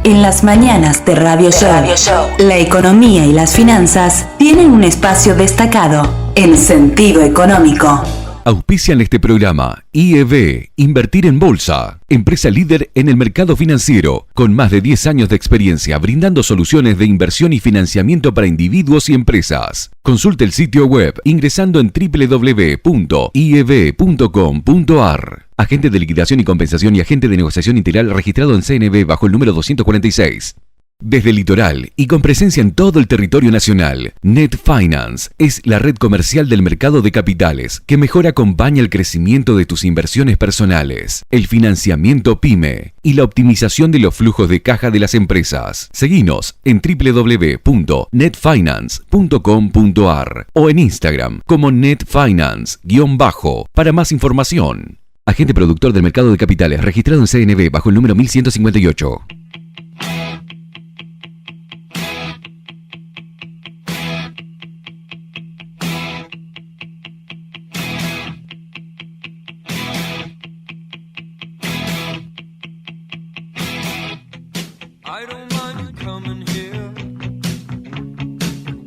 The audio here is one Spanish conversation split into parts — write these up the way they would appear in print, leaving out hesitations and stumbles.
En las mañanas de Radio Show, la economía y las finanzas tienen un espacio destacado en sentido económico. Auspician este programa IEB, Invertir en Bolsa, empresa líder en el mercado financiero, con más de 10 años de experiencia brindando soluciones de inversión y financiamiento para individuos y empresas. Consulte el sitio web ingresando en www.ieb.com.ar. Agente de liquidación y compensación y agente de negociación integral registrado en CNB bajo el número 246. Desde el litoral y con presencia en todo el territorio nacional, Net Finance es la red comercial del mercado de capitales que mejor acompaña el crecimiento de tus inversiones personales, el financiamiento PYME y la optimización de los flujos de caja de las empresas. Seguinos en www.netfinance.com.ar o en Instagram como netfinance_ para más información. Agente productor del mercado de capitales registrado en CNB bajo el número 1158.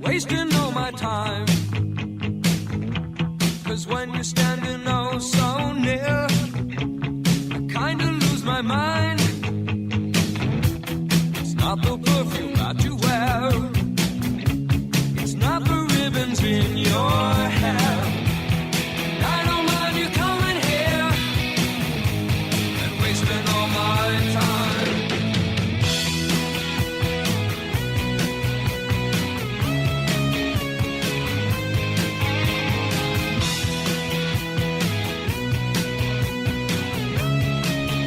Wasting all my time, 'cause when you're standing oh so near, I kinda lose my mind. It's not the perfume that you wear, it's not the ribbons in your hair. I don't mind you coming here and wasting all my time.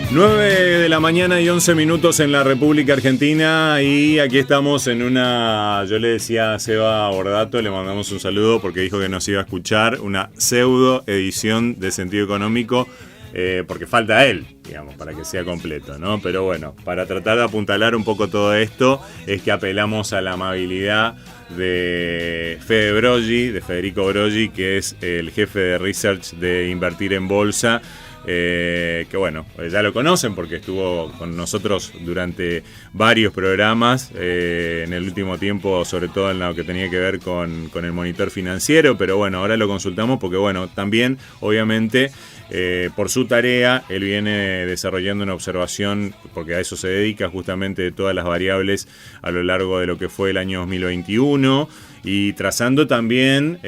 Nueve de la mañana y 11 minutos en la República Argentina y aquí estamos en una, yo le decía a Seba Bordato, le mandamos un saludo porque dijo que nos iba a escuchar, una pseudo edición de Sentido Económico, porque falta él, digamos, para que sea completo, ¿no? Pero bueno, para tratar de apuntalar un poco todo esto es que apelamos a la amabilidad de Fede Broggi, de Federico Broggi, que es el jefe de research de Invertir en Bolsa. Que bueno, ya lo conocen porque estuvo con nosotros durante varios programas, en el último tiempo, sobre todo en lo que tenía que ver con el monitor financiero, pero bueno, ahora lo consultamos porque bueno, también obviamente por su tarea él viene desarrollando una observación, porque a eso se dedica justamente, de todas las variables a lo largo de lo que fue el año 2021 y trazando también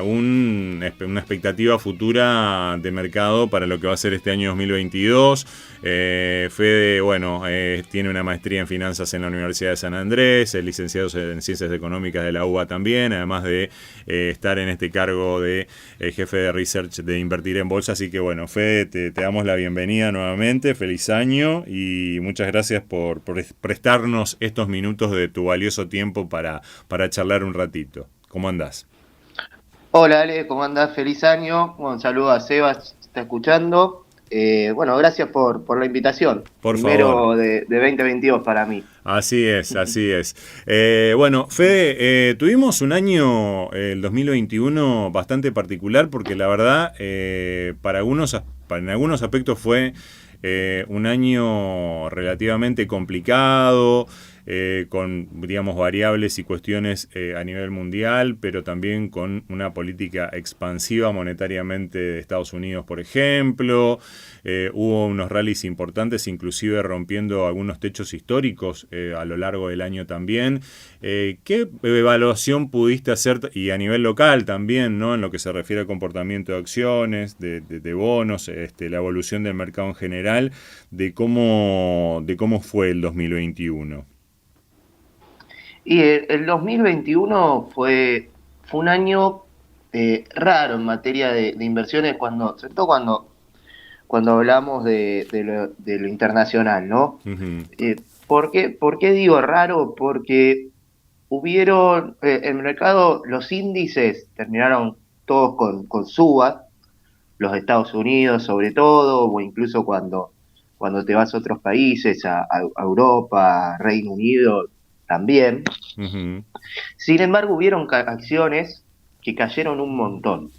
una expectativa futura de mercado para lo que va a ser este año 2022. Fede, bueno, tiene una maestría en finanzas en la Universidad de San Andrés, es licenciado en Ciencias Económicas de la UBA también, además de estar en este cargo de jefe de research de Invertir en Bolsa. Así que bueno, Fede, te damos la bienvenida nuevamente, feliz año y muchas gracias por prestarnos estos minutos de tu valioso tiempo para charlar un ratito. ¿Cómo andás? Hola Ale, ¿cómo andás? Feliz año. Un saludo a Sebas, está escuchando. Bueno, gracias por la invitación. Primero favor. de 2022 para mí. Así es, así es. Bueno, Fede, tuvimos un año, el 2021, bastante particular porque la verdad, en algunos aspectos fue un año relativamente complicado, con, digamos, variables y cuestiones a nivel mundial, pero también con una política expansiva monetariamente de Estados Unidos, por ejemplo. Hubo unos rallies importantes, inclusive rompiendo algunos techos históricos a lo largo del año también. ¿Qué evaluación pudiste hacer, y a nivel local también, ¿no?, en lo que se refiere al comportamiento de acciones, de bonos, la evolución del mercado en general, de cómo fue el 2021? Y el 2021 fue un año raro en materia de inversiones, sobre todo cuando hablamos de lo internacional, ¿no? Uh-huh. ¿Por qué digo raro? Porque hubieron, en el mercado, los índices terminaron todos con subas, los Estados Unidos sobre todo, o incluso cuando te vas a otros países, a Europa, Reino Unido también. Uh-huh. Sin embargo, hubieron acciones que cayeron un montón.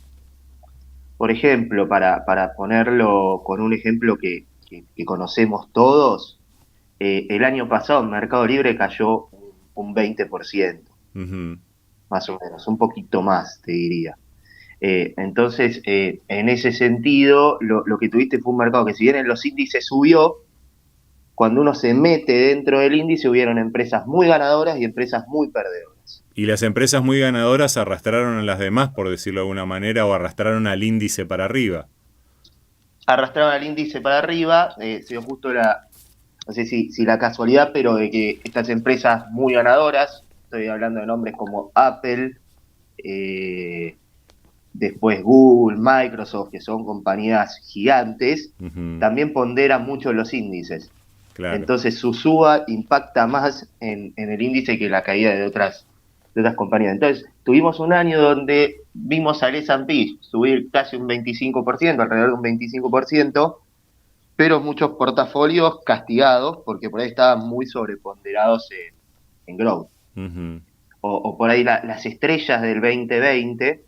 Por ejemplo, para ponerlo con un ejemplo que conocemos todos, el año pasado Mercado Libre cayó un 20%, Ujú. más o menos, un poquito más, te diría. Entonces, en ese sentido, lo que tuviste fue un mercado que si bien en los índices subió, cuando uno se mete dentro del índice hubieron empresas muy ganadoras y empresas muy perdedoras. Y las empresas muy ganadoras arrastraron a las demás, por decirlo de alguna manera, o arrastraron al índice para arriba. Arrastraron al índice para arriba, se dio justo no sé si la casualidad, pero de que estas empresas muy ganadoras, estoy hablando de nombres como Apple, eh, después Google, Microsoft, que son compañías gigantes, Ujú. también ponderan mucho los índices. Claro. Entonces su suba impacta más en el índice que la caída de otras compañías. Entonces tuvimos un año donde vimos al S&P subir casi un 25%, alrededor de un 25%, pero muchos portafolios castigados porque por ahí estaban muy sobreponderados en growth. Ujú. O por ahí las estrellas del 2020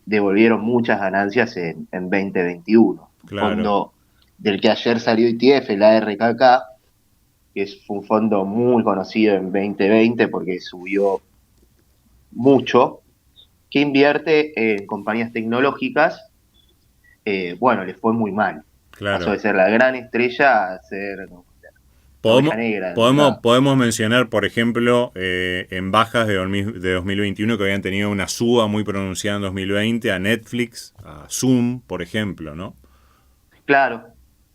devolvieron muchas ganancias en 2021. Un Claro. fondo del que ayer salió ETF, el ARKK, fue un fondo muy conocido en 2020 porque subió mucho, que invierte en compañías tecnológicas. Bueno, le fue muy mal. Pasó Claro. de ser la gran estrella a ser la oveja Podemos, negra del podemos, mercado. podemos mencionar, por ejemplo, en bajas de 2021 que habían tenido una suba muy pronunciada en 2020 a Netflix, a Zoom, por ejemplo, ¿no? Claro,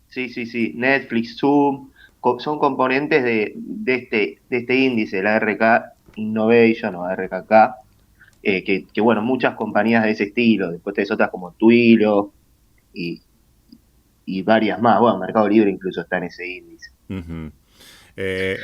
sí, sí, sí. Netflix, Zoom, son componentes de este índice, la RK Innovation o RKK, que, bueno, muchas compañías de ese estilo, después tenés otras como Twilio y, y varias más, bueno, Mercado Libre incluso está en ese índice. Ujú.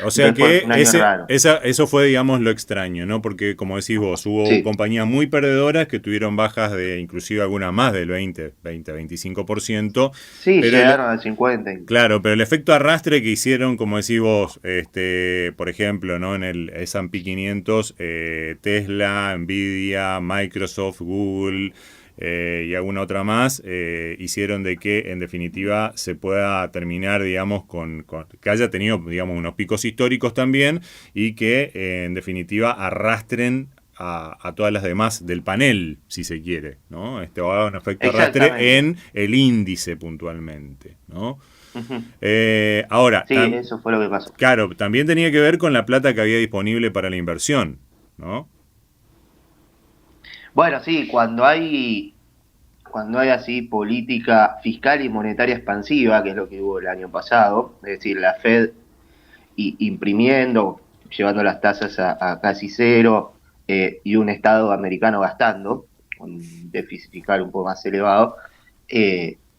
O sea Entonces fue que un año raro. eso fue, digamos, lo extraño, ¿no? Porque, como decís vos, hubo Sí, compañías muy perdedoras que tuvieron bajas de inclusive algunas más del 20-25%, sí, pero llegaron al 50 incluso. claro, pero el efecto arrastre que hicieron, como decís vos, por ejemplo, ¿no? En el S&P 500, Tesla, Nvidia, Microsoft, Google y alguna otra más, hicieron de que en definitiva se pueda terminar, digamos, que haya tenido, digamos, unos picos históricos también y que en definitiva arrastren a todas las demás del panel, si se quiere, ¿no? Va a dar un efecto arrastre Exactamente. en el índice puntualmente, ¿no? Ujú. Ahora, Sí, eso fue lo que pasó. claro, también tenía que ver con la plata que había disponible para la inversión, ¿no? Bueno, sí, cuando hay así política fiscal y monetaria expansiva, que es lo que hubo el año pasado, es decir, la Fed imprimiendo, llevando las tasas a casi cero, y un Estado americano gastando, con un déficit fiscal un poco más elevado,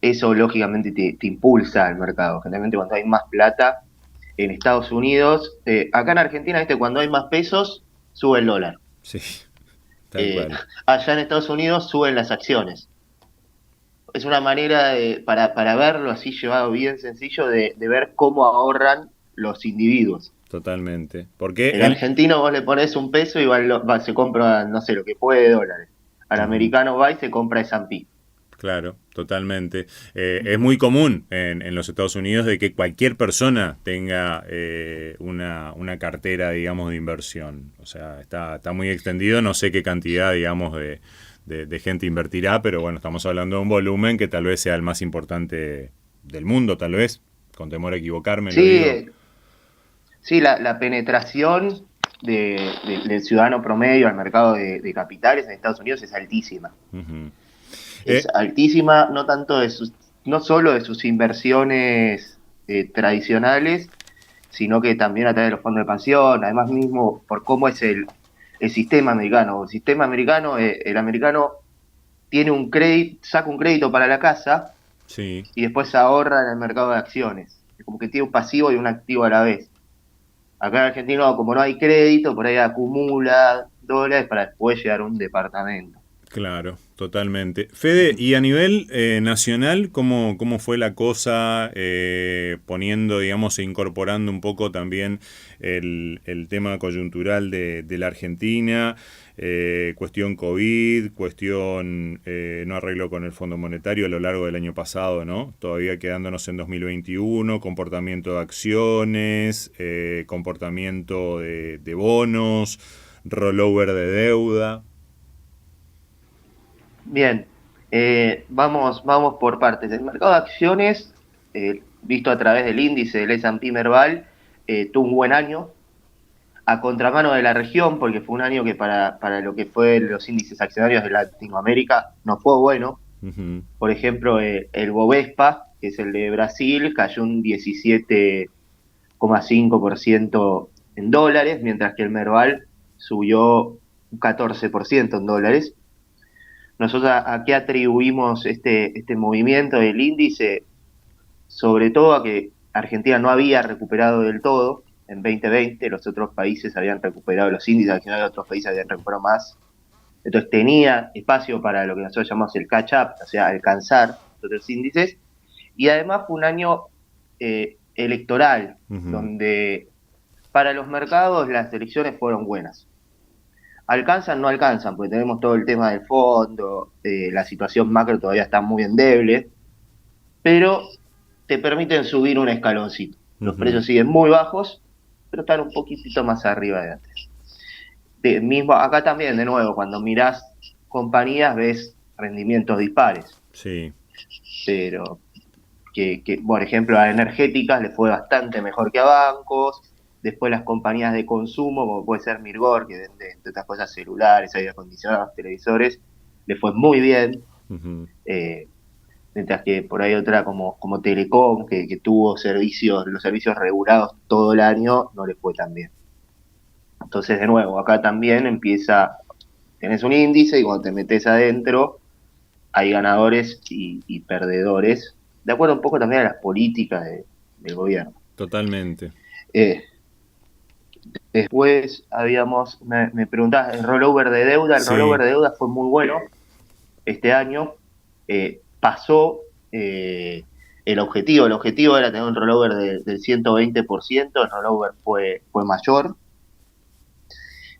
eso lógicamente te impulsa al mercado. Generalmente cuando hay más plata en Estados Unidos, acá en Argentina, ¿viste? Cuando hay más pesos, sube el dólar. Sí, tal Eh, cual. allá en Estados Unidos suben las acciones. Es una manera para verlo así llevado bien sencillo de ver cómo ahorran los individuos. Totalmente. Porque El argentino vos le pones un peso y se compra, no sé, lo que puede de dólares. Al Ujú. americano va y se compra S&P. Claro, totalmente. Es muy común en los Estados Unidos de que cualquier persona tenga una cartera, digamos, de inversión. O sea, está muy extendido. No sé qué cantidad, digamos, de gente invertirá, pero bueno, estamos hablando de un volumen que tal vez sea el más importante del mundo, tal vez. Con temor a equivocarme, lo Sí, digo. sí, la penetración del ciudadano promedio al mercado de capitales en Estados Unidos es altísima. Ujú. Es Eh, altísima, no tanto no solo de sus inversiones tradicionales, sino que también a través de los fondos de pensión, además mismo por cómo es el sistema americano. El sistema americano, el americano tiene un crédito, saca un crédito para la casa sí. y después ahorra en el mercado de acciones. Es como que tiene un pasivo y un activo a la vez. Acá en Argentina, como no hay crédito, por ahí acumula dólares para después llegar a un departamento. Claro, totalmente. Fede, y a nivel nacional, ¿cómo fue la cosa poniendo, digamos, e incorporando un poco también el tema coyuntural de la Argentina, cuestión COVID, cuestión no arreglo con el Fondo Monetario a lo largo del año pasado, ¿no? Todavía quedándonos en 2021, comportamiento de acciones, comportamiento de bonos, rollover de deuda. Bien, vamos por partes. El mercado de acciones, visto a través del índice del S&P Merval, tuvo un buen año, a contramano de la región, porque fue un año que para lo que fue los índices accionarios de Latinoamérica no fue bueno. Ujú. Por ejemplo, el Bovespa, que es el de Brasil, cayó un 17,5% en dólares, mientras que el Merval subió un 14% en dólares. Nosotros a qué atribuimos este movimiento del índice, sobre todo a que Argentina no había recuperado del todo en 2020, los otros países habían recuperado los índices accionarios, otros países habían recuperado más, entonces tenía espacio para lo que nosotros llamamos el catch up, o sea, alcanzar los otros índices, y además fue un año electoral, Ujú. donde para los mercados las elecciones fueron buenas. Alcanzan, no alcanzan, porque tenemos todo el tema del fondo, la situación macro todavía está muy endeble, pero te permiten subir un escaloncito. Los Ujú. precios siguen muy bajos, pero están un poquitito más arriba de antes. Mismo acá también, de nuevo, cuando mirás compañías ves rendimientos dispares, Sí. pero por ejemplo, a energéticas le fue bastante mejor que a bancos. Después las compañías de consumo, como puede ser Mirgor, que vende, entre otras cosas, celulares, aire acondicionados, televisores, le fue muy bien. Ujú. Eh, Mientras que por ahí otra como Telecom, que tuvo los servicios regulados todo el año, no le fue tan bien. Entonces, de nuevo, acá también tenés un índice y cuando te metes adentro, hay ganadores y perdedores, de acuerdo un poco también a las políticas del gobierno. Totalmente. Eh, Después me preguntabas, el rollover de deuda. El Sí. rollover de deuda fue muy bueno este año. Pasó el objetivo era tener un rollover del 120%, el rollover fue mayor.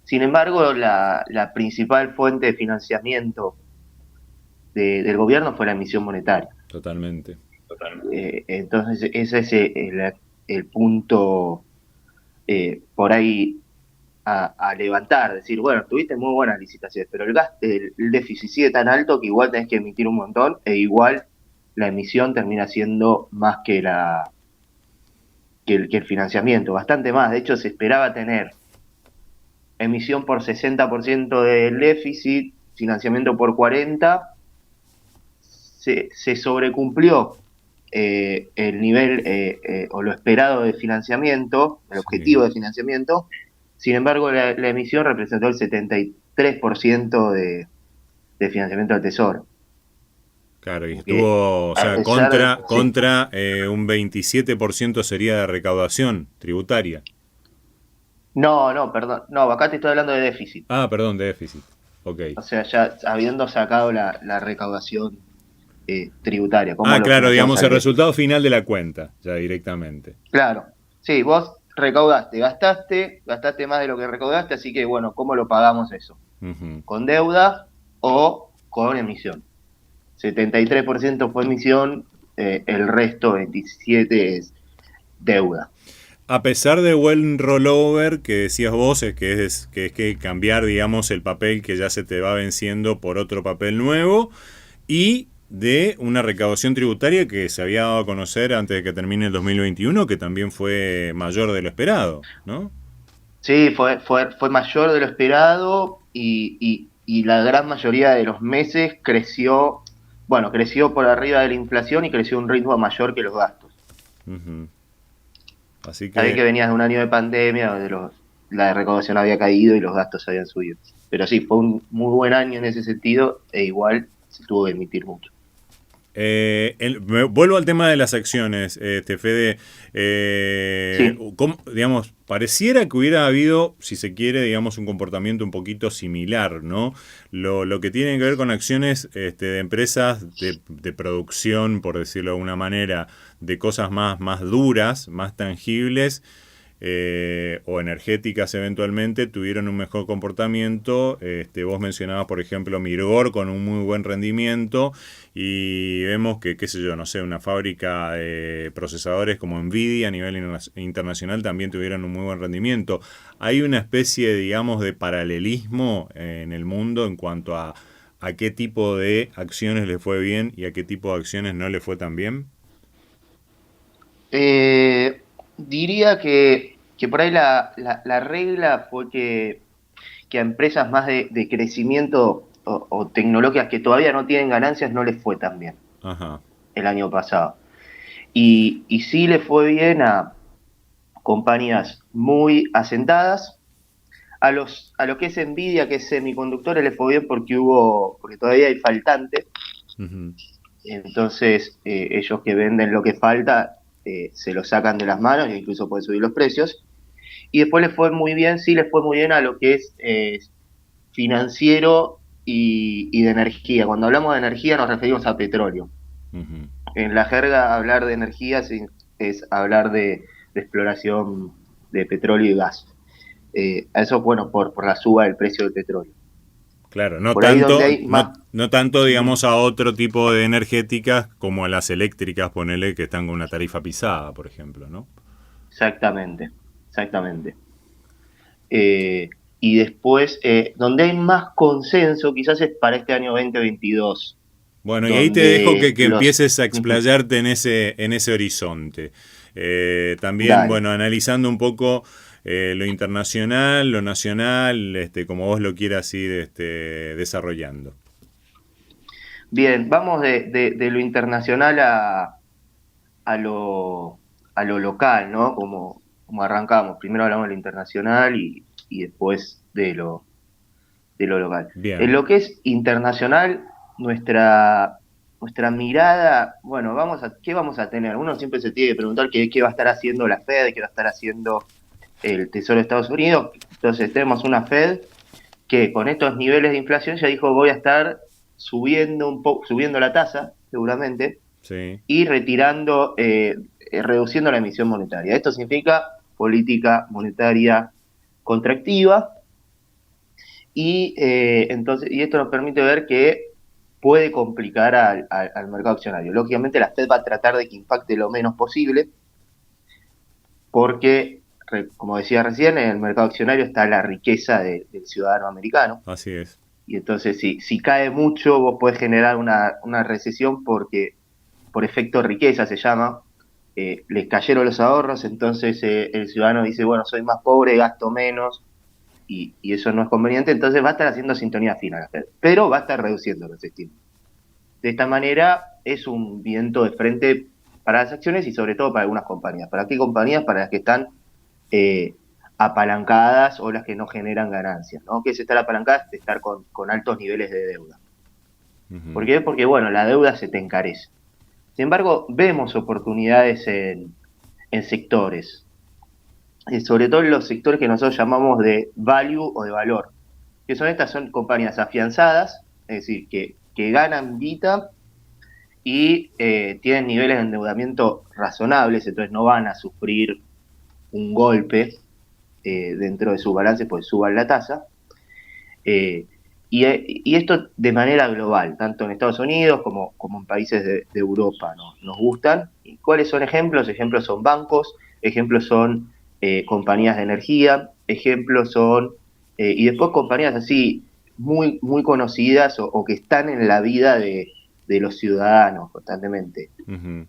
Sin embargo, la principal fuente de financiamiento del gobierno fue la emisión monetaria. Totalmente. Entonces, ese es el punto por ahí a levantar, decir, bueno, tuviste muy buenas licitaciones, pero el déficit sigue tan alto que igual tenés que emitir un montón e igual la emisión termina siendo más que el financiamiento, bastante más. De hecho, se esperaba tener emisión por 60% del déficit, financiamiento por 40%, se sobrecumplió el nivel o lo esperado de financiamiento, el objetivo Sí. de financiamiento. Sin embargo, la emisión representó el 73% de financiamiento al Tesoro. Claro, y Que estuvo, o a sea, pesar de... Sí. contra un 27% sería de recaudación tributaria. No, perdón. No, acá te estoy hablando de déficit. Ah, perdón, de déficit. Ok. O sea, ya habiendo sacado la recaudación tributaria, ¿cómo Ah, lo claro, financiamos digamos el al déficit? resultado final de la cuenta, ya directamente. Claro. Sí, vos recaudaste, gastaste más de lo que recaudaste, así que bueno, ¿cómo lo pagamos eso? Ujú. ¿Con deuda o con emisión? 73% fue emisión, el resto, 27%, es deuda. A pesar del buen rollover que decías vos, es que cambiar, digamos, el papel que ya se te va venciendo por otro papel nuevo y de una recaudación tributaria que se había dado a conocer antes de que termine el 2021, que también fue mayor de lo esperado, ¿no? Sí, fue mayor de lo esperado y la gran mayoría de los meses creció por arriba de la inflación y creció a un ritmo mayor que los gastos. Ujú. Así Sabés que que venías de un año de pandemia donde la recaudación había caído y los gastos habían subido. Pero sí, fue un muy buen año en ese sentido e igual se tuvo que emitir mucho. vuelvo al tema de las acciones, Fede. Sí. digamos, pareciera que hubiera habido, si se quiere, digamos, un comportamiento un poquito similar, ¿no? Lo que tiene que ver con acciones de empresas de producción, por decirlo de alguna manera, de cosas más duras, más tangibles, o energéticas eventualmente, tuvieron un mejor comportamiento. Vos mencionabas, por ejemplo, Mirgor con un muy buen rendimiento, y vemos que, qué sé yo, no sé, una fábrica de procesadores como Nvidia a nivel internacional también tuvieron un muy buen rendimiento. Hay una especie, digamos, de paralelismo en el mundo en cuanto a qué tipo de acciones le fue bien y a qué tipo de acciones no le fue tan bien. Diría que por ahí la regla fue que a empresas más de crecimiento o tecnológicas que todavía no tienen ganancias no les fue tan bien Ajá. el año pasado. Y sí le fue bien a compañías muy asentadas. A lo que es Nvidia, que es semiconductores, le fue bien porque todavía hay faltante. Ujú. Entonces, ellos que venden lo que falta, se lo sacan de las manos e incluso pueden subir los precios. Y después les fue muy bien, sí les fue muy bien a lo que es financiero y de energía. Cuando hablamos de energía nos referimos a petróleo. Ujú. En la jerga, hablar de energía es hablar de exploración de petróleo y gas. A eso, bueno, por la suba del precio del petróleo. Claro, no Por ahí donde tanto, hay más... no tanto, digamos, a otro tipo de energéticas como a las eléctricas, ponele, que están con una tarifa pisada, por ejemplo, ¿no? Exactamente, exactamente. Eh, y después, donde hay más consenso, quizás es para este año 2022, Bueno, y ahí te dejo donde que los... empieces a explayarte en ese horizonte. También, Dale. bueno, analizando un poco lo internacional, lo nacional, como vos lo quieras ir desarrollando. Bien, vamos de lo internacional a a lo local, ¿no? Como arrancamos. Primero hablamos de lo internacional y después de lo local. En Bien. lo que es internacional, nuestra mirada, bueno, ¿qué vamos a tener? Uno siempre se tiene que preguntar qué va a estar haciendo la Fed, qué va a estar haciendo el Tesoro de Estados Unidos. Entonces tenemos una Fed que con estos niveles de inflación ya dijo voy a estar subiendo la tasa, seguramente, Sí. y reduciendo la emisión monetaria. Esto significa política monetaria contractiva y esto nos permite ver que puede complicar al mercado accionario. Lógicamente la Fed va a tratar de que impacte lo menos posible porque, como decía recién, en el mercado accionario está la riqueza del ciudadano americano. Así es. Y entonces, si cae mucho, vos podés generar una recesión porque, por efecto riqueza se llama, les cayeron los ahorros, entonces el ciudadano dice, bueno, soy más pobre, gasto menos, y eso no es conveniente, entonces va a estar haciendo sintonía fina la Fed, pero va a estar reduciendo los estímulos. De esta manera, es un viento de frente para las acciones y sobre todo para algunas compañías. ¿Para qué compañías? Para las que están eh, apalancadas o las que no generan ganancias, ¿no? ¿Qué es estar apalancadas? De estar con altos niveles de deuda. ¿Por Ujú. qué? Porque, bueno, la deuda se te encarece. Sin embargo, vemos oportunidades en sectores, sobre todo en los sectores que nosotros llamamos de value o de valor, que son compañías afianzadas, es decir, que ganan guita y tienen niveles de endeudamiento razonables, entonces no van a sufrir un golpe dentro de sus balances, pues suban la tasa. Eh, y esto de manera global, tanto en Estados Unidos como en países de Europa, ¿no? Nos gustan. ¿Y cuáles son ejemplos? Ejemplos son bancos, ejemplos son compañías de energía, ejemplos son, y después compañías así muy conocidas o que están en la vida de los ciudadanos constantemente. Ujú.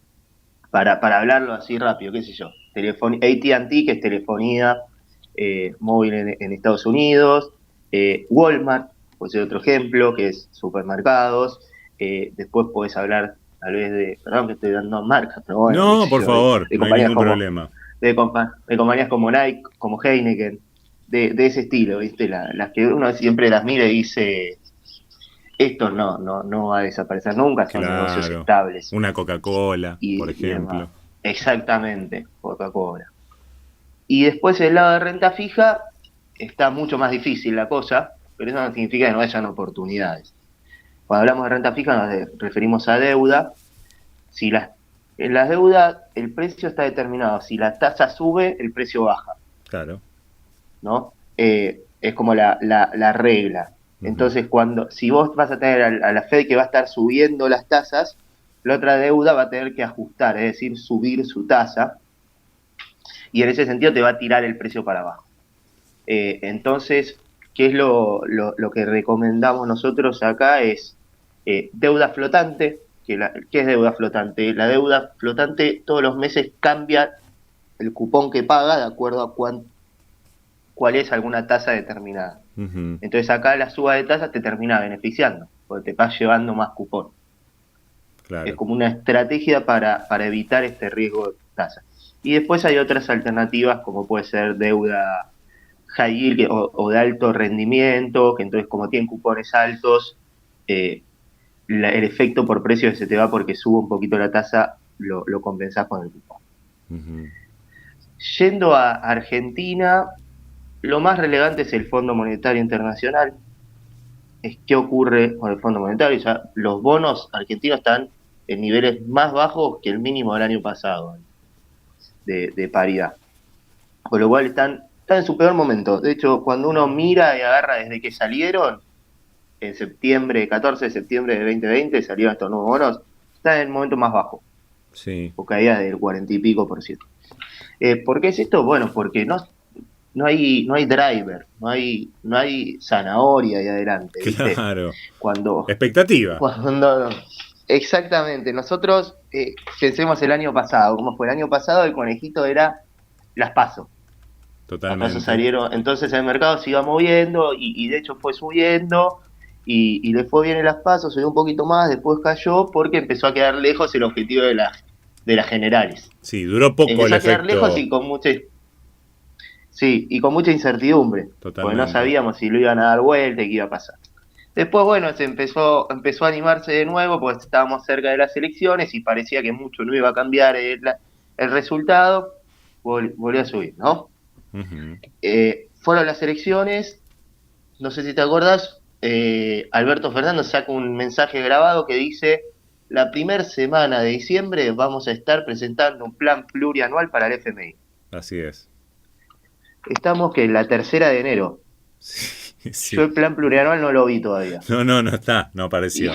Para hablarlo así rápido, qué sé yo, AT&T, que es telefonía móvil en Estados Unidos, Walmart, puede ser otro ejemplo, que es supermercados, después podés hablar tal vez perdón que estoy dando marcas, pero bueno, qué No, sé por yo, favor, de no hay compañías ningún problema. de compañías como Nike, como Heineken, de ese estilo, ¿viste? Las que uno siempre las mira y dice, esto no va a desaparecer nunca, son negocios Claro. estables Una Coca-Cola, por y demás. ejemplo. Exactamente, Coca-Cola. Y después el lado de renta fija está mucho más difícil la cosa, pero eso no significa que no hayan oportunidades. Cuando hablamos de renta fija nos referimos a deuda. Si en la deuda el precio está determinado, si la tasa sube, el precio baja, Claro. ¿no? Es como la regla. Entonces, si vos vas a tener a la Fed que va a estar subiendo las tasas, la otra deuda va a tener que ajustar, es decir, subir su tasa, y en ese sentido te va a tirar el precio para abajo. Entonces, ¿qué es lo que recomendamos nosotros acá? Es deuda flotante. ¿Qué es deuda flotante? La deuda flotante todos los meses cambia el cupón que paga de acuerdo a cuál es alguna tasa determinada. Ujú. Entonces acá la suba de tasas te termina beneficiando, porque te vas llevando más cupón. Claro. Es como una estrategia para evitar este riesgo de tasa. Y después hay otras alternativas, como puede ser deuda high yield o de alto rendimiento, que entonces como tienen cupones altos, el efecto por precio que se te va porque sube un poquito la tasa, lo compensás con el cupón. Ujú. Yendo a Argentina, lo más relevante es el Fondo Monetario Internacional. Es qué ocurre con el Fondo Monetario. O sea, los bonos argentinos están en niveles más bajos que el mínimo del año pasado de paridad. Con lo cual están en su peor momento. De hecho, cuando uno mira y agarra desde que salieron, en septiembre, 14 de septiembre de 2020, salieron estos nuevos bonos, están en el momento más bajo, Sí. o caída del 40 y pico por ciento. ¿Por qué es esto? Bueno, porque no hay driver, no hay zanahoria ahí adelante, ¿viste? Claro. Cuando Expectativa. Exactamente, nosotros pensemos el año pasado, ¿cómo fue? El año pasado el conejito era las PASO. Las PASO Totalmente. salieron, entonces el mercado se iba moviendo y de hecho fue subiendo y le fue bien en las PASO, subió un poquito más, después cayó porque empezó a quedar lejos el objetivo de las generales. Sí, duró poco el Empezó a quedar lejos efecto. y con mucha incertidumbre, porque no Totalmente. sabíamos si lo iban a dar vuelta y qué iba a pasar. Después, bueno, se empezó a animarse de nuevo, porque estábamos cerca de las elecciones y parecía que mucho no iba a cambiar el resultado, volvió a subir, ¿no? Ujú. Fueron las elecciones, no sé si te acordás, Alberto Fernández saca un mensaje grabado que dice: la primera semana de diciembre vamos a estar presentando un plan plurianual para el FMI. Así es. Estamos que en la 3 de enero. Sí. Yo el plan plurianual no lo vi todavía. No está, no apareció.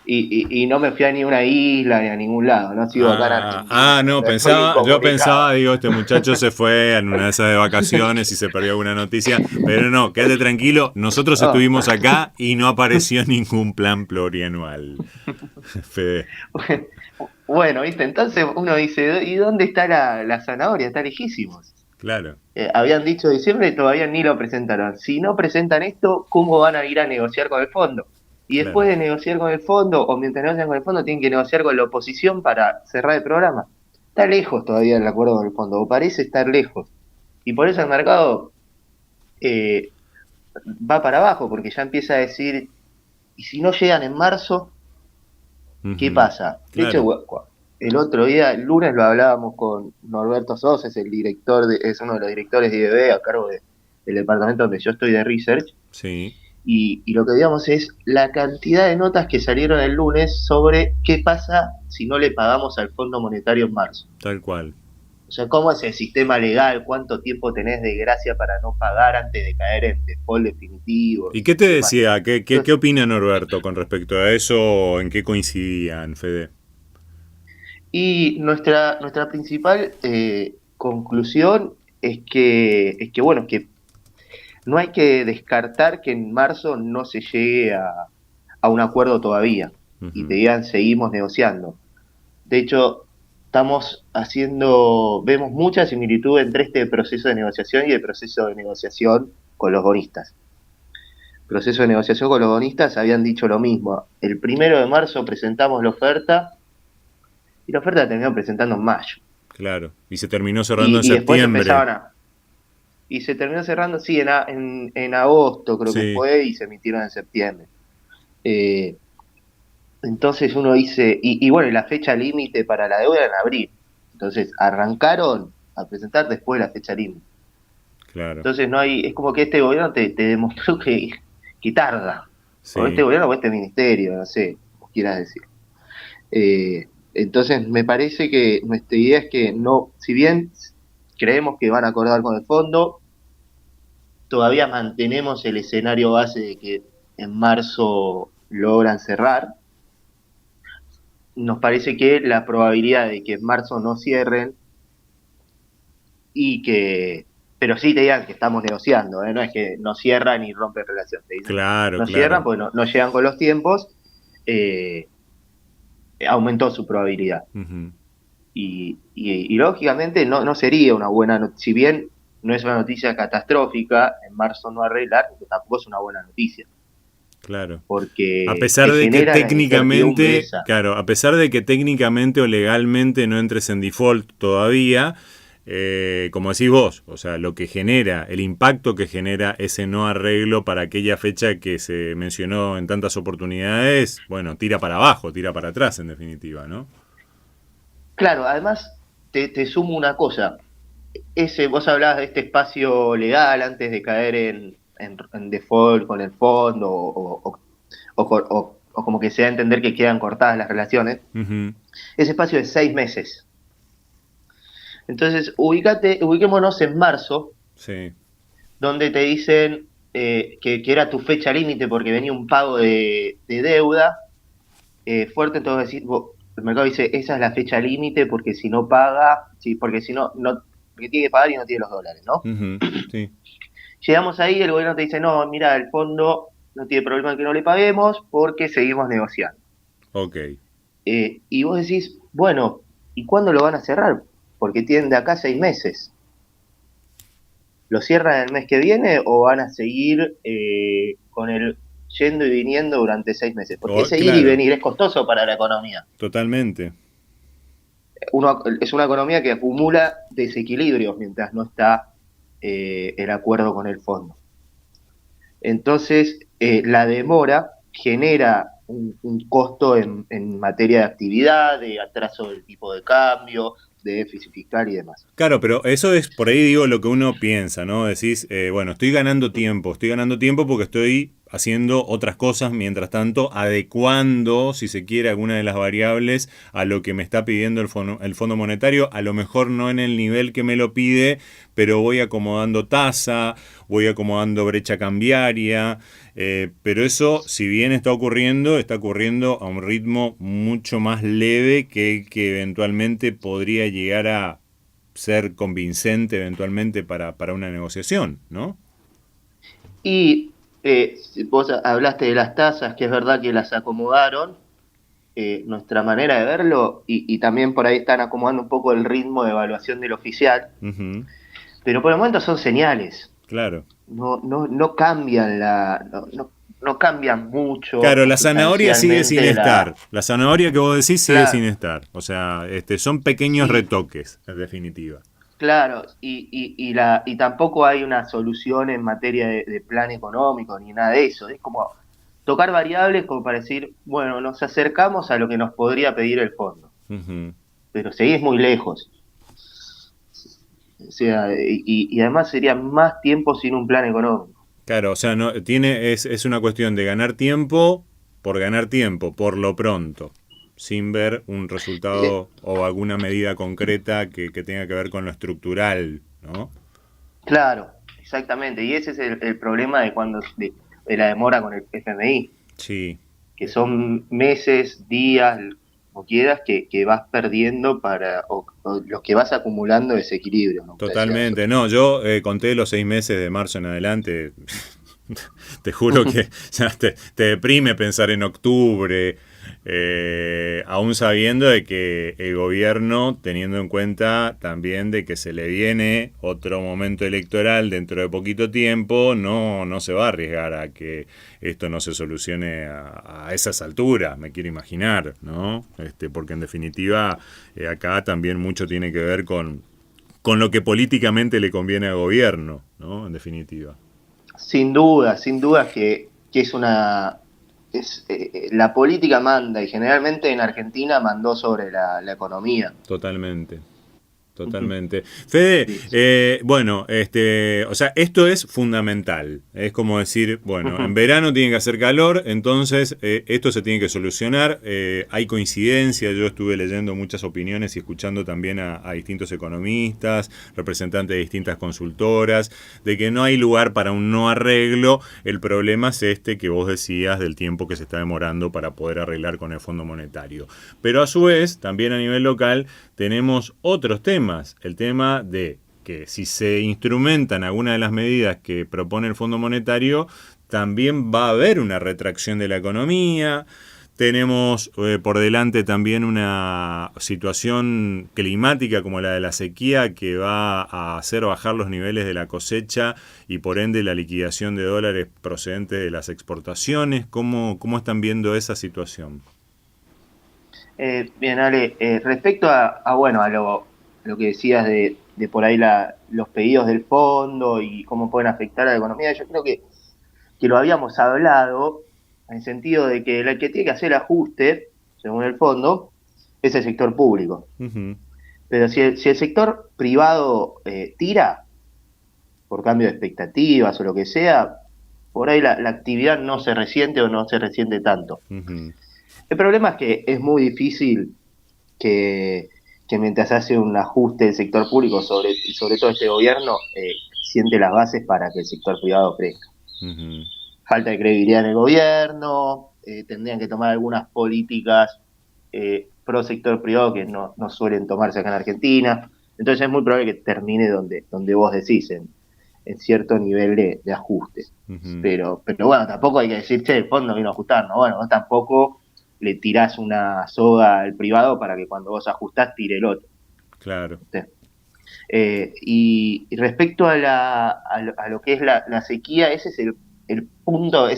Y no me fui a ni una isla ni a ningún lado, no sigo acá en Argentina. No, Estoy yo incomunicado. pensaba, digo, este muchacho se fue en una de esas de vacaciones y se perdió alguna noticia, pero no, quédate tranquilo, nosotros No. estuvimos acá y no apareció ningún plan plurianual. Fede. Bueno, viste, entonces uno dice, ¿y dónde está la zanahoria? Está lejísimos. Claro, Habían dicho diciembre y todavía ni lo presentaron. Si no presentan esto, ¿cómo van a ir a negociar con el fondo? Y después Claro. de negociar con el fondo, o mientras negocian con el fondo, tienen que negociar con la oposición para cerrar el programa. Está lejos todavía el acuerdo con el fondo, o parece estar lejos. Y por eso el mercado va para abajo, porque ya empieza a decir, ¿y si no llegan en marzo? ¿Qué Ujú. pasa? De Claro. hecho, el otro día, el lunes, lo hablábamos con Norberto Sos, es es uno de los directores de IBB a cargo del departamento donde yo estoy de Research, Sí, y lo que veíamos es la cantidad de notas que salieron el lunes sobre qué pasa si no le pagamos al Fondo Monetario en marzo. tal cual. O sea, ¿cómo es el sistema legal? ¿Cuánto tiempo tenés de gracia para no pagar antes de caer en default definitivo? ¿Y qué te demás? decía? ¿Qué opina Norberto con respecto a eso? ¿En qué coincidían, Fede? Y nuestra principal conclusión es que bueno, que no hay que descartar que en marzo no se llegue a un acuerdo todavía y Ujú. te digan seguimos negociando. De hecho, vemos mucha similitud entre este proceso de negociación y el proceso de negociación con los bonistas. Proceso de negociación con los bonistas habían dicho lo mismo. El 1 de marzo presentamos la oferta y la oferta la terminaron presentando en mayo. Claro. Y se terminó cerrando en Y después septiembre. y se terminó cerrando, sí, en agosto creo que Sí, fue, y se emitieron en septiembre. Eh, entonces uno dice, y bueno, y la fecha límite para la deuda era en abril. Entonces arrancaron a presentar después de la fecha límite. Claro. Entonces no hay, es como que este gobierno te demostró que tarda. Sí. O este gobierno o este ministerio, no sé, como quieras decir. Entonces me parece que nuestra idea es que no, si bien creemos que van a acordar con el fondo, todavía mantenemos el escenario base de que en marzo logran cerrar. Nos parece que la probabilidad de que en marzo no cierren y que, pero sí te digan que estamos negociando, ¿eh? No es que no cierran y rompen relación, te dicen Claro, no cierran claro. porque no llegan con los tiempos, eh, aumentó su probabilidad. Ujú. Y lógicamente no sería una buena noticia, si bien no es una noticia catastrófica, en marzo no arreglar, tampoco es una buena noticia, Claro. A porque pesar te de que genera la incertidumbre técnicamente, esa. claro, a pesar de que técnicamente o legalmente no entres en default todavía, como decís vos, o sea, lo que genera, el impacto que genera ese no arreglo para aquella fecha que se mencionó en tantas oportunidades, bueno, tira para abajo, tira para atrás en definitiva, ¿no? Claro, además te sumo una cosa, vos hablabas de este espacio legal antes de caer en default con el fondo o como que se da a entender que quedan cortadas las relaciones, Ujú. ese espacio de 6 meses. Entonces, ubiquémonos en marzo, Sí, donde te dicen que era tu fecha límite porque venía un pago de deuda fuerte, entonces el mercado dice, esa es la fecha límite porque si no paga, sí, porque si no, porque tiene que pagar y no tiene los dólares, ¿no? ujú, sí, Llegamos ahí, el gobierno te dice, no, mira, el fondo no tiene problema en que no le paguemos porque seguimos negociando. ok. Y vos decís, bueno, ¿y cuándo lo van a cerrar? Porque tienen de acá 6 meses. ¿Lo cierran el mes que viene o van a seguir con el yendo y viniendo durante 6 meses? Porque seguir y Claro, venir es costoso para la economía. totalmente. Es una economía que acumula desequilibrios mientras no está el acuerdo con el fondo. Entonces, la demora genera un costo en materia de actividad, de atraso del tipo de cambio, de déficit fiscal y demás. Claro, pero eso es por ahí digo lo que uno piensa, ¿no? Decís, bueno, estoy ganando tiempo porque estoy haciendo otras cosas mientras tanto, adecuando, si se quiere, alguna de las variables a lo que me está pidiendo el Fondo Monetario, a lo mejor no en el nivel que me lo pide, pero voy acomodando tasa, voy acomodando brecha cambiaria, pero eso, si bien está ocurriendo a un ritmo mucho más leve que el que eventualmente podría llegar a ser convincente eventualmente para una negociación, ¿no? Y vos hablaste de las tasas, que es verdad que las acomodaron, nuestra manera de verlo, y también por ahí están acomodando un poco el ritmo de evaluación del oficial, Ujú, pero por el momento son señales, claro. no cambian no cambian mucho Claro, la zanahoria sigue sin sustancialmente estar. La zanahoria que vos decís sigue claro, sin estar. O sea, son pequeños y retoques, en definitiva. claro, y tampoco hay una solución en materia de plan económico ni nada de eso. Es como tocar variables como para decir, bueno, nos acercamos a lo que nos podría pedir el fondo, Ujú. pero seguís muy lejos. O sea, y además sería más tiempo sin un plan económico. Claro, o sea, no, es una cuestión de ganar tiempo, por lo pronto, sin ver un Eh, resultado o alguna medida concreta que tenga que ver con lo estructural, ¿no? claro, exactamente. Y ese es el problema de la demora con el FMI, Sí, que son meses, días, como quieras, que vas perdiendo o los que vas acumulando desequilibrio, me gusta decir eso. totalmente. No, yo conté los 6 meses de marzo en adelante. Te juro que ya te deprime pensar en octubre, aún sabiendo de que el gobierno, teniendo en cuenta también de que se le viene otro momento electoral dentro de poquito tiempo, no se va a arriesgar a que esto no se solucione a esas alturas, me quiero imaginar, ¿no? Porque en definitiva acá también mucho tiene que ver con lo que políticamente le conviene al gobierno, ¿no? En definitiva. Sin duda que la política manda y generalmente en Argentina mandó sobre la economía. Totalmente. Totalmente. Fede, Sí. bueno, o sea, esto es fundamental. Es como decir, bueno, en verano tiene que hacer calor, entonces esto se tiene que solucionar. Hay coincidencia, yo estuve leyendo muchas opiniones y escuchando también a distintos economistas, representantes de distintas consultoras, de que no hay lugar para un no arreglo. El problema es este que vos decías del tiempo que se está demorando para poder arreglar con el Fondo Monetario. Pero a su vez, también a nivel local, tenemos otros temas. El tema de que si se instrumentan algunas de las medidas que propone el Fondo Monetario, también va a haber una retracción de la economía. Tenemos por delante también una situación climática como la de la sequía que va a hacer bajar los niveles de la cosecha y por ende la liquidación de dólares procedentes de las exportaciones. ¿Cómo están viendo esa situación? Bien, Ale, respecto bueno, lo que decías de por ahí los pedidos del fondo y cómo pueden afectar a la economía, yo creo que lo habíamos hablado en el sentido de que el que tiene que hacer el ajuste, según el fondo, es el sector público. Uh-huh. Pero si el sector privado tira por cambio de expectativas o lo que sea, por ahí la actividad no se resiente o no se resiente tanto. Uh-huh. El problema es que es muy difícil que, que mientras hace un ajuste del sector público, sobre todo este gobierno, siente las bases para que el sector privado crezca. Uh-huh. Falta de credibilidad en el gobierno, tendrían que tomar algunas políticas pro sector privado que no suelen tomarse acá en Argentina. Entonces es muy probable que termine donde vos decís, en cierto nivel de ajuste. Uh-huh. Pero bueno, tampoco hay que decir, che, el fondo vino a ajustar, ¿no? Bueno, vos tampoco le tirás una soga al privado para que cuando vos ajustás tire el otro. Claro. ¿Sí? Y respecto a lo que es la sequía, ese es el punto,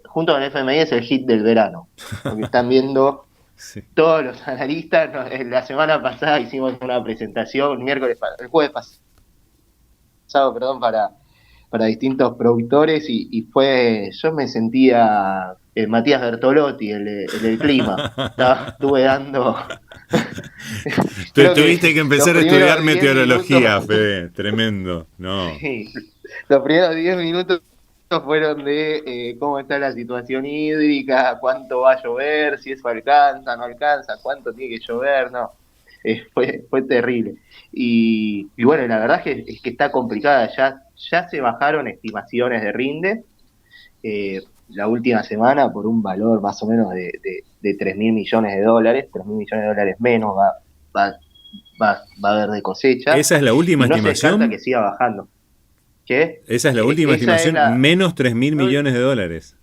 junto con el FMI es el hit del verano, porque están viendo Sí. todos los analistas. La semana pasada hicimos una presentación, el jueves pasado, perdón, para distintos productores y yo me sentía Matías Bertolotti, el del clima. Estuve dando... Tuviste que empezar a estudiar meteorología, minutos, Fede. Tremendo. No. sí, los primeros 10 minutos fueron de cómo está la situación hídrica, cuánto va a llover, si eso alcanza, no alcanza, cuánto tiene que llover, no. Fue terrible. Y bueno, la verdad es que está complicada. Ya se bajaron estimaciones de rinde la última semana por un valor más o menos de 3.000 millones de dólares. 3.000 millones de dólares menos va a haber de cosecha. ¿Esa es la última y no se descarta estimación? que siga bajando. ¿Qué? Esa es la última Esa es estimación, menos 3.000 no, millones de dólares.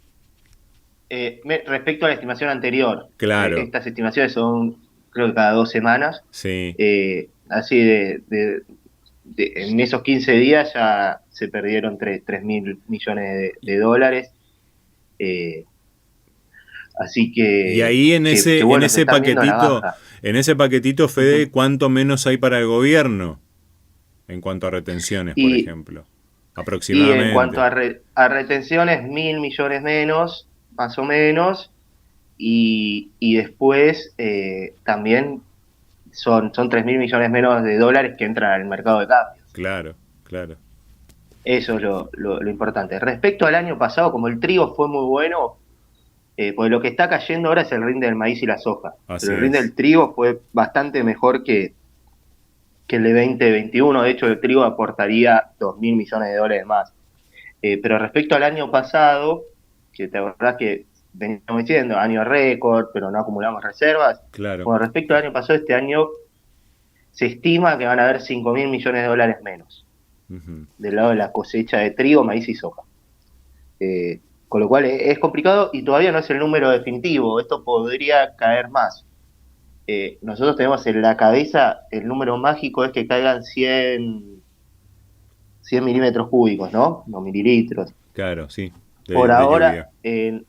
Respecto a la estimación anterior, Claro. estas estimaciones son, creo que cada 2 semanas. Sí. Así en esos 15 días ya se perdieron 3.000 millones de dólares. Así que. Y ahí en bueno, se están viendo la baja. en ese paquetito, Fede, Uh-huh. ¿cuánto menos hay para el gobierno? En cuanto a retenciones, por ejemplo. Y Aproximadamente. en cuanto a retenciones, 1.000 millones menos, más o menos. Y después también son 3.000 millones menos de dólares que entran al mercado de cambios. Claro, claro. Eso es lo importante. Respecto al año pasado, como el trigo fue muy bueno, porque lo que está cayendo ahora es el rinde del maíz y la soja. Así Pero el rinde es. del trigo fue bastante mejor que el de 2021. De hecho, el trigo aportaría 2.000 millones de dólares más. Pero respecto al año pasado, que te acordás que veníamos diciendo, año récord, pero no acumulamos reservas. Claro. Bueno, respecto al año pasado, este año se estima que van a haber 5.000 millones de dólares menos Uh-huh. del lado de la cosecha de trigo, maíz y soja. Con lo cual es complicado y todavía no es el número definitivo. Esto podría caer más. Nosotros tenemos en la cabeza el número mágico es que caigan 100 milímetros cúbicos, ¿no? No mililitros. Claro, sí. Por de ahora, lluvia.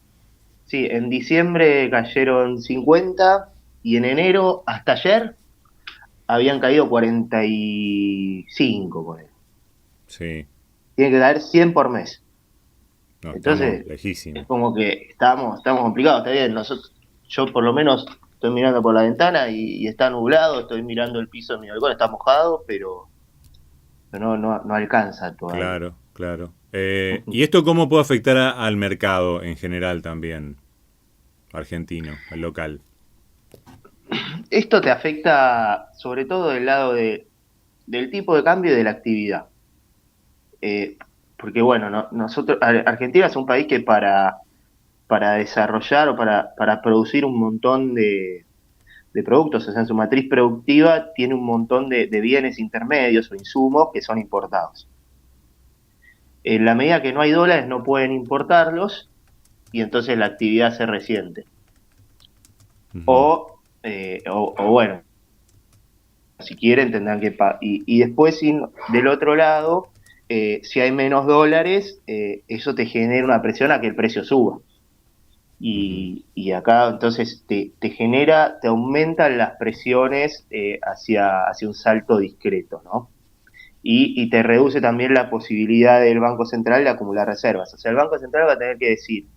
sí, en diciembre cayeron 50 y en enero, hasta ayer, habían caído 45 con él. Sí. Tiene que caer 100 por mes. No, Entonces, estamos lejísimos. es como que estamos complicados, está bien. Yo por lo menos estoy mirando por la ventana y está nublado, estoy mirando el piso de mi balcón, está mojado, pero no alcanza todavía. Claro, claro. ¿Y esto cómo puede afectar al mercado en general también, argentino, al local? Esto te afecta sobre todo del lado del tipo de cambio y de la actividad. Porque bueno, nosotros, Argentina es un país que para desarrollar o para producir un montón de productos, o sea, en su matriz productiva tiene un montón de bienes intermedios o insumos que son importados. En la medida que no hay dólares no pueden importarlos y entonces la actividad se resiente. O bueno, si quieren tendrán que pagar. Y después del otro lado, si hay menos dólares, eso te genera una presión a que el precio suba. Y acá entonces te aumentan las presiones hacia un salto discreto, ¿no? Y te reduce también la posibilidad del Banco Central de acumular reservas. O sea, el Banco Central va a tener que decir,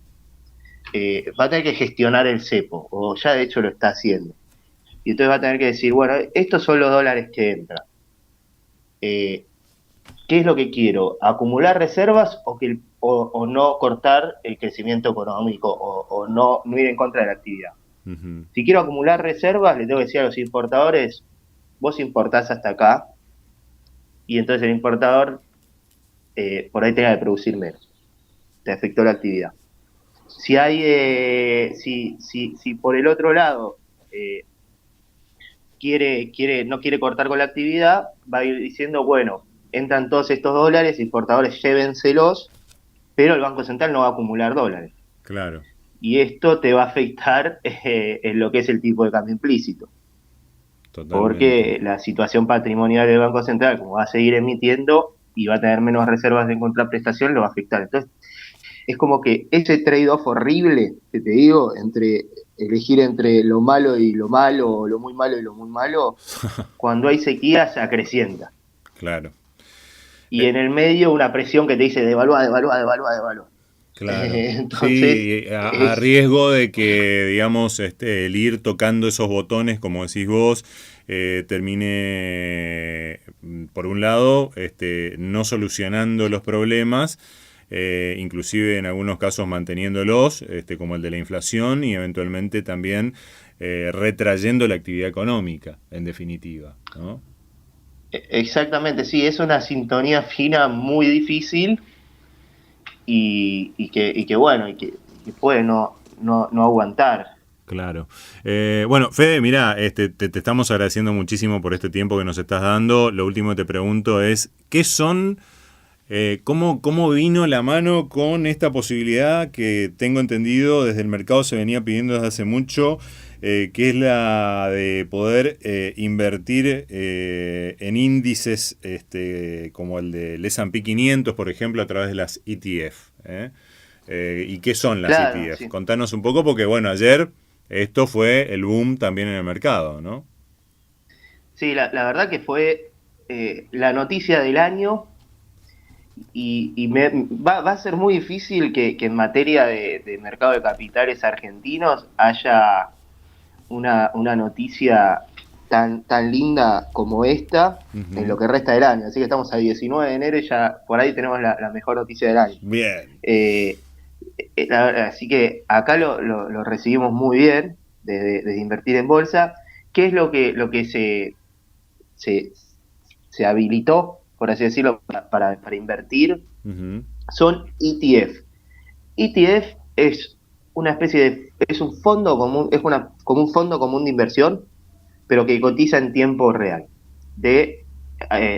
va a tener que gestionar el cepo, o ya de hecho lo está haciendo. Y entonces va a tener que decir, bueno, estos son los dólares que entran. ¿Qué es lo que quiero? ¿Acumular reservas o no cortar el crecimiento económico o no ir en contra de la actividad? Si quiero acumular reservas, le tengo que decir a los importadores, vos importás hasta acá, y entonces el importador por ahí tenga que producir menos. Te afectó la actividad. Si hay, si por el otro lado no quiere cortar con la actividad, va a ir diciendo, bueno, entran todos estos dólares, importadores llévenselos, pero el Banco Central no va a acumular dólares. Claro. Y esto te va a afectar en lo que es el tipo de cambio implícito. Totalmente. Porque la situación patrimonial del Banco Central, como va a seguir emitiendo y va a tener menos reservas en contraprestación, lo va a afectar. Entonces, es como que ese trade-off horrible, que te digo, entre elegir entre lo malo y lo malo, o lo muy malo y lo muy malo, cuando hay sequía se acrecienta. Claro. Y en el medio una presión que te dice devalúa. Claro. Entonces, sí, a riesgo de que, digamos, el ir tocando esos botones, como decís vos, termine, por un lado, no solucionando los problemas, inclusive en algunos casos manteniéndolos, como el de la inflación, y eventualmente también retrayendo la actividad económica, en definitiva, ¿no? Exactamente, sí, es una sintonía fina muy difícil y que puede no aguantar. Claro. Bueno, Fede, mirá, te estamos agradeciendo muchísimo por este tiempo que nos estás dando. Lo último que te pregunto es, ¿qué son, cómo vino la mano con esta posibilidad que tengo entendido desde el mercado se venía pidiendo desde hace mucho, que es la de poder invertir en índices como el del S&P 500, por ejemplo, a través de las ETF? ¿Y qué son las ETF? Sí. Contanos un poco, porque bueno, ayer esto fue el boom también en el mercado, ¿no? Sí, la verdad que fue la noticia del año y va a ser muy difícil que en materia de mercado de capitales argentinos haya una noticia tan linda como esta en lo que resta del año. Así que estamos a 19 de enero y ya por ahí tenemos la mejor noticia del año. Bien. Así que acá lo recibimos muy bien desde invertir en bolsa. ¿Qué es lo que se habilitó, por así decirlo, para invertir? Son ETF. ETF es una especie es un fondo común, como un fondo común de inversión, pero que cotiza en tiempo real de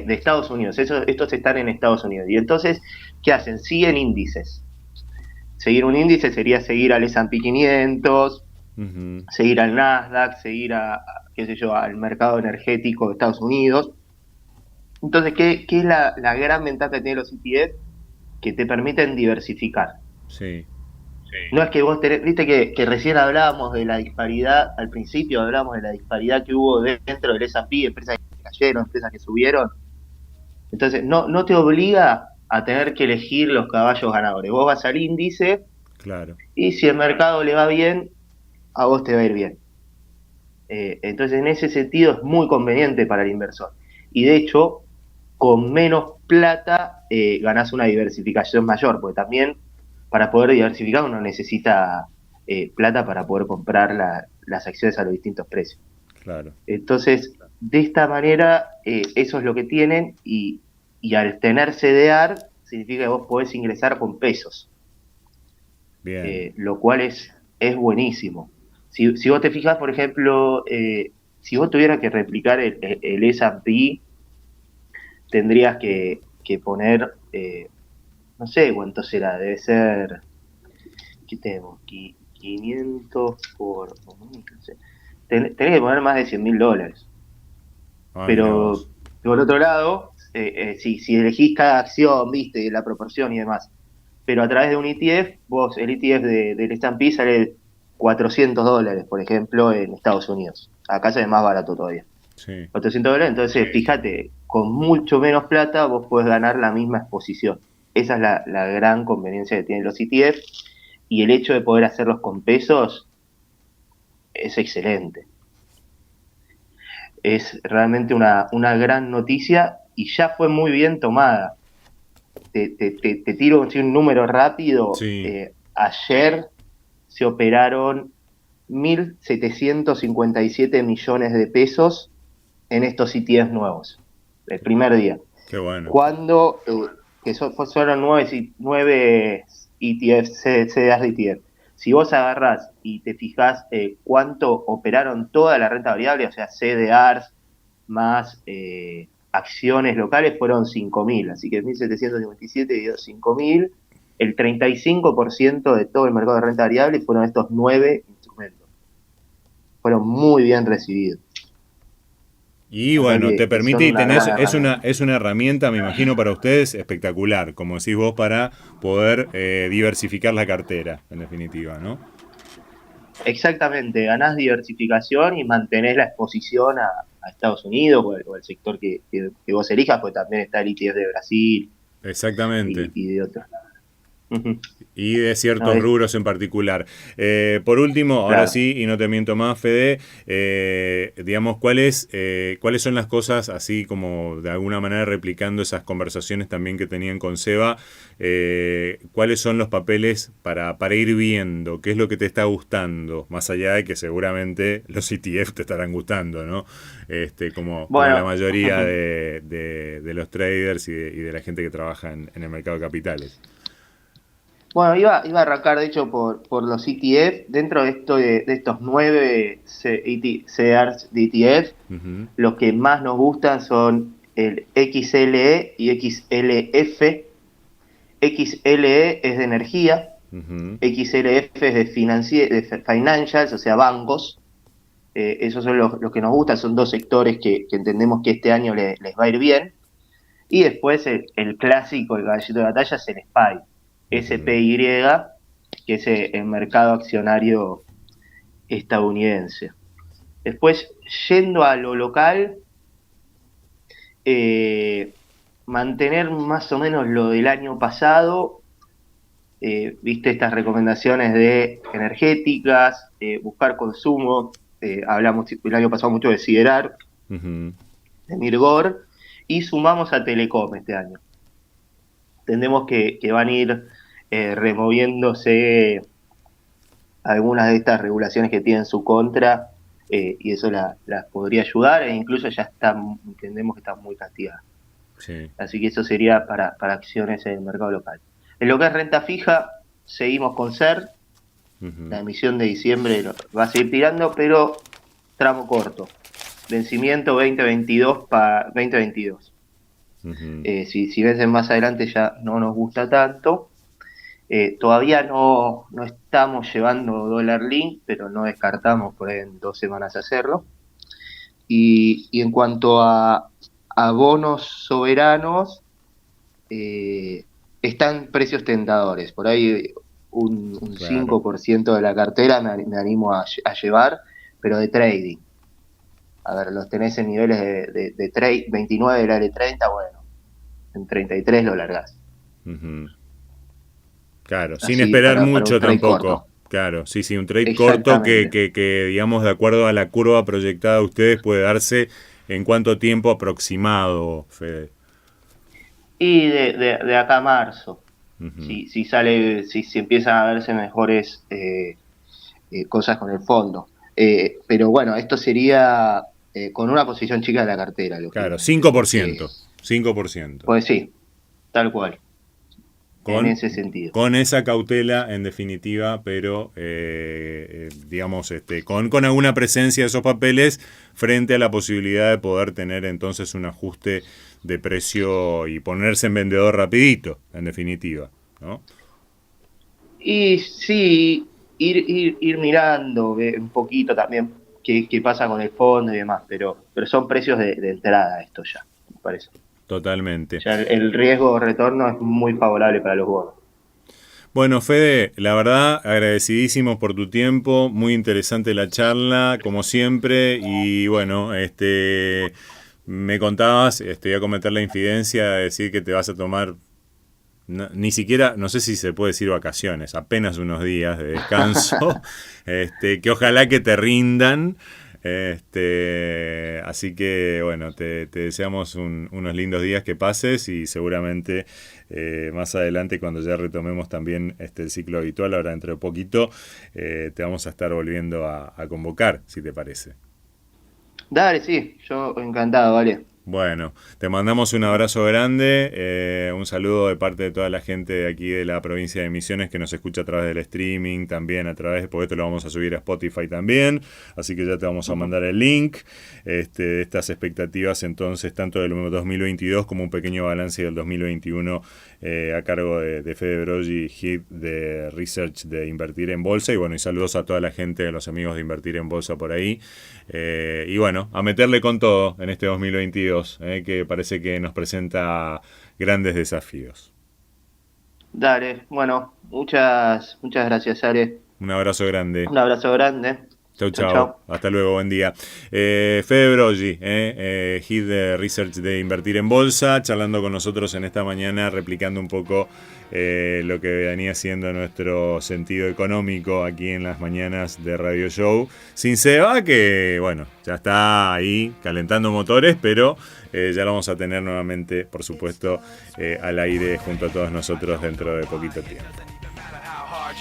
Estados Unidos. Estos están en Estados Unidos. Y entonces, ¿qué hacen? Siguen índices. Seguir un índice sería seguir al S&P 500, seguir al Nasdaq, seguir al mercado energético de Estados Unidos. Entonces, ¿qué es la gran ventaja que tienen los ETF? Que te permiten diversificar. Sí. No es que vos viste que recién hablábamos de la disparidad, al principio hablábamos de la disparidad que hubo dentro del S&P, empresas que cayeron, empresas que subieron. Entonces, no te obliga a tener que elegir los caballos ganadores. Vos vas al índice, claro, y si el mercado le va bien, a vos te va a ir bien. Entonces, en ese sentido, es muy conveniente para el inversor. Y de hecho, con menos plata ganás una diversificación mayor, porque también para poder diversificar uno necesita plata para poder comprar las acciones a los distintos precios. Claro. Entonces, de esta manera, eso es lo que tienen y al tener CDR significa que vos podés ingresar con pesos, Bien. lo cual es buenísimo. Si vos te fijas, por ejemplo, si vos tuvieras que replicar el S&P, tendrías que poner, no sé cuánto será, debe ser, ¿qué tenemos? 500 por, no sé. Tenés que poner más de $100.000. Ah, mirá Pero vos. por otro lado, si elegís cada acción, viste, la proporción y demás, pero a través de un ETF, vos, el ETF del S&P sale $400, por ejemplo, en Estados Unidos. Acá sale más barato todavía. Sí. $400, entonces fíjate, con mucho menos plata vos podés ganar la misma exposición. Esa es la gran conveniencia que tienen los ETF, y el hecho de poder hacerlos con pesos es excelente. Es realmente una gran noticia y ya fue muy bien tomada. Te tiro un número rápido. Sí. Ayer se operaron 1.757 millones de pesos en estos ETFs nuevos, el primer día. Qué bueno. Cuando, fueron 9 ETFs, CDRs de ETF. Si vos agarrás y te fijás cuánto operaron toda la renta variable, o sea, CDRs más acciones locales, fueron 5.000. Así que 1.757 dio 5.000. El 35% de todo el mercado de renta variable fueron estos 9 instrumentos. Fueron muy bien recibidos. Y bueno, te permite y tenés, es una herramienta, me imagino, para ustedes espectacular, como decís vos, para poder diversificar la cartera, en definitiva, ¿no? Exactamente, ganás diversificación y mantenés la exposición a Estados Unidos o el sector que vos elijas, porque también está el ETF de Brasil Exactamente. y de otros. Y de ciertos No, rubros en particular. Por último, ahora claro. sí, y no te miento más, Fede, digamos, ¿cuáles son las cosas, así como de alguna manera replicando esas conversaciones también que tenían con Seba, cuáles son los papeles para ir viendo? ¿Qué es lo que te está gustando? Más allá de que seguramente los ETF te estarán gustando, ¿no? Como la mayoría de los traders y de la gente que trabaja en el mercado de capitales. Bueno, iba a arrancar de hecho por los ETF. Dentro de estos 9 CDRs de ETF, los que más nos gustan son el XLE y XLF. XLE es de energía, XLF es de financials, o sea, bancos. Esos son los que nos gustan, son dos sectores que entendemos que este año les va a ir bien. Y después el clásico, el caballito de batalla, es el SPY. SPY, que es el mercado accionario estadounidense. Después, yendo a lo local, mantener más o menos lo del año pasado, viste estas recomendaciones de energéticas, buscar consumo, hablamos el año pasado mucho de Siderar, de Mirgor, y sumamos a Telecom este año. Entendemos que van a ir removiéndose algunas de estas regulaciones que tienen su contra, y eso las podría ayudar, e incluso ya entendemos que están muy castigadas. Sí. Así que eso sería para acciones en el mercado local. En lo que es renta fija, seguimos con SER. La emisión de diciembre va a seguir tirando, pero tramo corto. Vencimiento 2022 para 2022. Si vencen más adelante ya no nos gusta tanto. Todavía no estamos llevando dólar link, pero no descartamos por ahí en 2 semanas hacerlo. Y en cuanto a bonos soberanos, están precios tentadores. Por ahí un Claro. 5% de la cartera me animo a llevar, pero de trading. A ver, los tenés en niveles de trade, 29 de la L30, bueno, en 33 lo largás. Claro, Así, sin esperar para mucho un trade tampoco. corto. Claro, sí, un trade corto que, digamos, de acuerdo a la curva proyectada de ustedes puede darse en cuánto tiempo aproximado, Fede. Y de acá a marzo, Ujú. si sale, si empiezan a verse mejores cosas con el fondo. Pero bueno, esto sería con una posición chica de la cartera. Claro, Lógicamente, 5%. 5%. pues sí, tal cual. Con, En ese sentido. con esa cautela, en definitiva, pero digamos, con alguna presencia de esos papeles frente a la posibilidad de poder tener entonces un ajuste de precio y ponerse en vendedor rapidito, en definitiva, ¿no? Y sí, ir mirando un poquito también qué pasa con el fondo y demás, pero son precios de entrada esto ya, me parece. Totalmente. Ya el riesgo retorno es muy favorable para los bonos. Bueno, Fede, la verdad, agradecidísimos por tu tiempo, muy interesante la charla, como siempre, y bueno, me contabas, voy a cometer la infidencia de decir que te vas a tomar, ni siquiera, no sé si se puede decir vacaciones, apenas unos días de descanso, que ojalá que te rindan. Así que bueno, te deseamos unos lindos días que pases y seguramente más adelante cuando ya retomemos también el ciclo habitual, ahora dentro de poquito, te vamos a estar volviendo a convocar, si te parece. Dale, sí, yo encantado, vale. Bueno, te mandamos un abrazo grande, un saludo de parte de toda la gente de aquí de la provincia de Misiones que nos escucha a través del streaming, también a través, porque esto lo vamos a subir a Spotify también, así que ya te vamos a mandar el link de estas expectativas entonces, tanto del 2022 como un pequeño balance del 2021 a cargo de Fede Broggi, Head de Research de Invertir en Bolsa, y bueno, y saludos a toda la gente, a los amigos de Invertir en Bolsa por ahí, y bueno, a meterle con todo en este 2022. Que parece que nos presenta grandes desafíos. Dale, bueno, muchas gracias, Ale. Un abrazo grande. Un abrazo grande. Chau. Hasta luego, buen día. Fede Broggi, Head de Research de Invertir en Bolsa, charlando con nosotros en esta mañana, replicando un poco lo que venía siendo nuestro sentido económico aquí en las mañanas de Radio Show. Sin Seba, que bueno, ya está ahí calentando motores, pero ya lo vamos a tener nuevamente, por supuesto, al aire junto a todos nosotros dentro de poquito tiempo.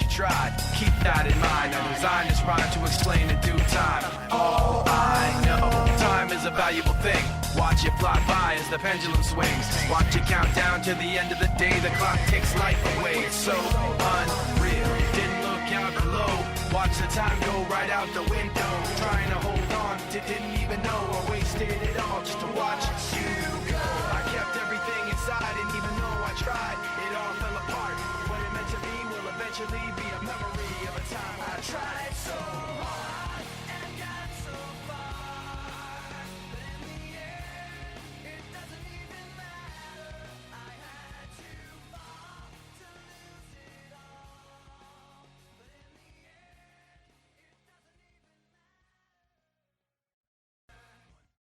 You tried, keep that in mind. I designed this rhyme to explain in due time. All I know, time is a valuable thing. Watch it fly by as the pendulum swings. Watch it count down to the end of the day. The clock takes life away. It's so unreal. Didn't look out below. Watch the time go right out the window. Trying to hold on, didn't even know I wasted it all just to watch you.